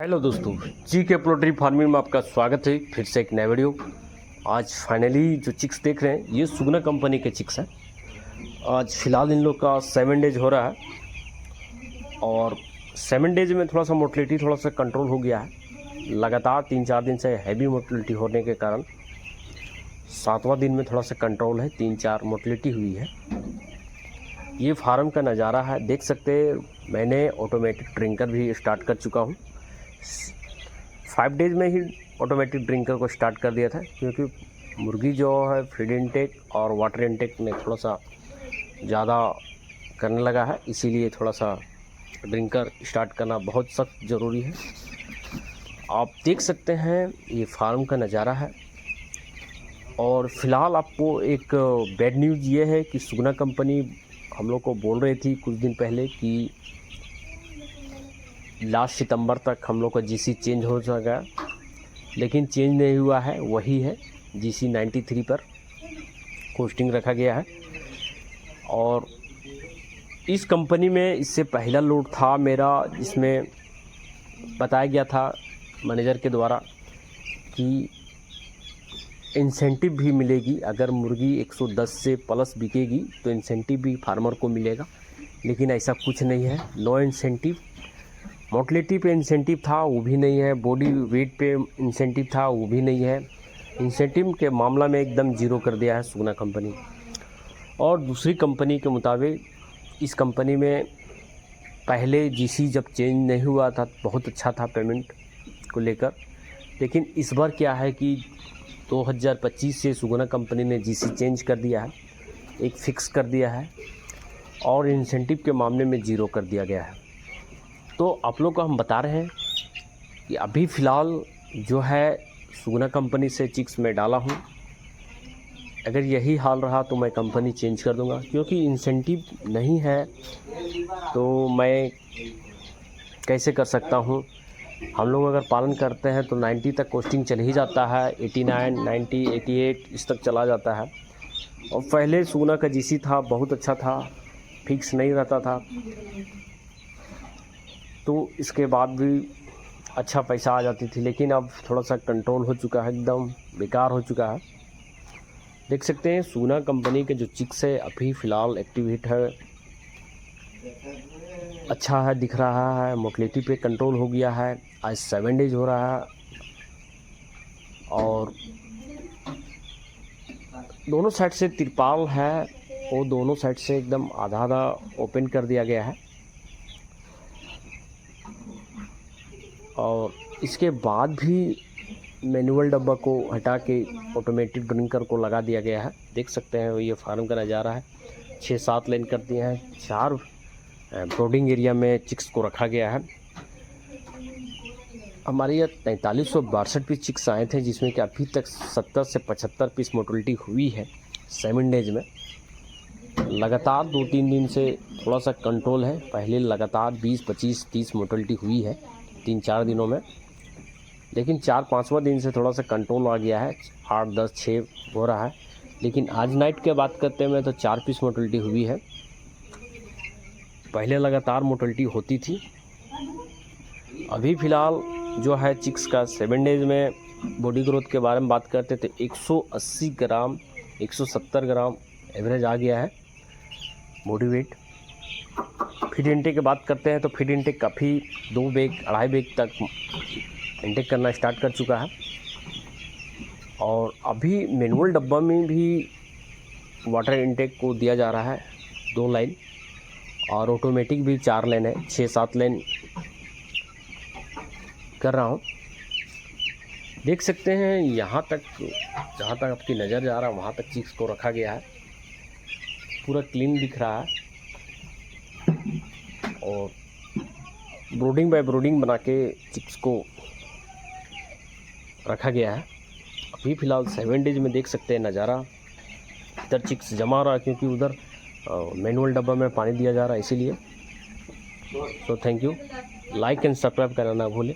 Hello दोस्तों, जी के poultry farming में आपका स्वागत है। फिर से एक नया वीडियो। आज फाइनली जो चिक्स देख रहे हैं ये सुगना कंपनी के चिक्स हैं। आज फ़िलहाल इन लोग का 7 डेज हो रहा है और 7 डेज में थोड़ा सा मोर्टलिटी थोड़ा सा कंट्रोल हो गया है। लगातार 3-4 दिन से हैवी मोर्टलिटी होने के कारण 7वां दिन में थोड़ा सा कंट्रोल है, 3-4 मोर्टलिटी हुई है। ये फार्म का नज़ारा है, देख सकते हैं। मैंने ऑटोमेटिक ड्रिंकर भी स्टार्ट कर चुका हूँ। 5 डेज में ही ऑटोमेटिक ड्रिंकर को स्टार्ट कर दिया था, क्योंकि मुर्गी जो है फीड इनटेक और वाटर इनटेक में थोड़ा सा ज़्यादा करने लगा है, इसीलिए थोड़ा सा ड्रिंकर स्टार्ट करना बहुत सख्त ज़रूरी है। आप देख सकते हैं ये फार्म का नज़ारा है। और फ़िलहाल आपको एक बैड न्यूज़ ये है कि सुगना कंपनी हम लोग को बोल रही थी कुछ दिन पहले कि लास्ट सितंबर तक हम लोग का जीसी चेंज हो जाएगा, लेकिन चेंज नहीं हुआ है, वही है जीसी 93 पर पोस्टिंग रखा गया है। और इस कंपनी में इससे पहला लोड था मेरा, जिसमें बताया गया था मैनेजर के द्वारा कि इंसेंटिव भी मिलेगी। अगर मुर्गी 110 से प्लस बिकेगी तो इंसेंटिव भी फार्मर को मिलेगा, लेकिन ऐसा कुछ नहीं है। No incentive. मोर्टलिटी पे इंसेंटिव था, वो भी नहीं है। बॉडी वेट पे इंसेंटिव था, वो भी नहीं है। इंसेंटिव के मामला में एकदम ज़ीरो कर दिया है सुगना कंपनी। और दूसरी कंपनी के मुताबिक इस कंपनी में पहले जीसी जब चेंज नहीं हुआ था बहुत अच्छा था पेमेंट को लेकर, लेकिन इस बार क्या है कि 2025 से सुगना कंपनी ने जीसी चेंज कर दिया है, एक फ़िक्स कर दिया है और इंसेंटिव के मामले में ज़ीरो कर दिया गया है। तो आप लोग को हम बता रहे हैं कि अभी फ़िलहाल जो है सुगना कंपनी से चिक्स में डाला हूँ। अगर यही हाल रहा तो मैं कंपनी चेंज कर दूंगा, क्योंकि इंसेंटिव नहीं है तो मैं कैसे कर सकता हूँ। हम लोग अगर पालन करते हैं तो 90 तक कोस्टिंग चल ही जाता है, 89, 90, 88 इस तक चला जाता है। और पहले सुगना का जीसी था बहुत अच्छा था, फिक्स नहीं रहता था, तो इसके बाद भी अच्छा पैसा आ जाती थी। लेकिन अब थोड़ा सा कंट्रोल हो चुका है, एकदम बेकार हो चुका है। देख सकते हैं सुगना कंपनी के जो चिक्स है अभी फ़िलहाल एक्टिव हिट है, अच्छा है, दिख रहा है। मोर्टलिटी पे कंट्रोल हो गया है। आज 7 डेज हो रहा है और दोनों साइड से तिरपाल है, वो दोनों साइड से एकदम आधा आधा ओपन कर दिया गया है। और इसके बाद भी मैनुअल डब्बा को हटा के ऑटोमेटिक ड्रिंकर को लगा दिया गया है। देख सकते हैं ये फार्म का नज़ारा है। 6-7 लाइन कर दिए हैं। 4 ब्रोडिंग एरिया में चिक्स को रखा गया है। हमारे यहाँ 4362 पीस चिक्स आए थे, जिसमें कि अभी तक 70 से 75 पीस मोर्टलिटी हुई है 7 डेज में। लगातार 2-3 दिन से थोड़ा सा कंट्रोल है। पहले लगातार 20, 25, 30 मोर्टलिटी हुई है 3-4 दिनों में, लेकिन 4-5वां दिन से थोड़ा सा कंट्रोल आ गया है। 8, 10, 6 हो रहा है। लेकिन आज नाइट के बात करते हैं तो 4 पीस मोर्टलिटी हुई है। पहले लगातार मोर्टलिटी होती थी। अभी फ़िलहाल जो है चिक्स का 7 डेज में बॉडी ग्रोथ के बारे में बात करते तो 180 ग्राम 170 ग्राम एवरेज आ गया है बॉडी वेट। फीड इनटेक की बात करते हैं तो फीड इनटेक काफ़ी 2 बैग 2.5 बैग तक इनटेक करना स्टार्ट कर चुका है। और अभी मैनुअल डब्बा में भी वाटर इनटेक को दिया जा रहा है 2 लाइन, और ऑटोमेटिक भी 4 लाइन है। 6-7 लाइन कर रहा हूँ। देख सकते हैं यहाँ तक, जहाँ तक आपकी नज़र जा रहा है वहाँ तक चिक्स को रखा गया है। पूरा क्लीन दिख रहा है और ब्रोडिंग बाय ब्रोडिंग बना के चिक्स को रखा गया है। अभी फ़िलहाल 7 डेज में देख सकते हैं नज़ारा। इधर चिक्स जमा रहा है क्योंकि उधर मैनुअल डब्बा में पानी दिया जा रहा है, इसीलिए। तो thank you. Like and subscribe करना ना भूलें।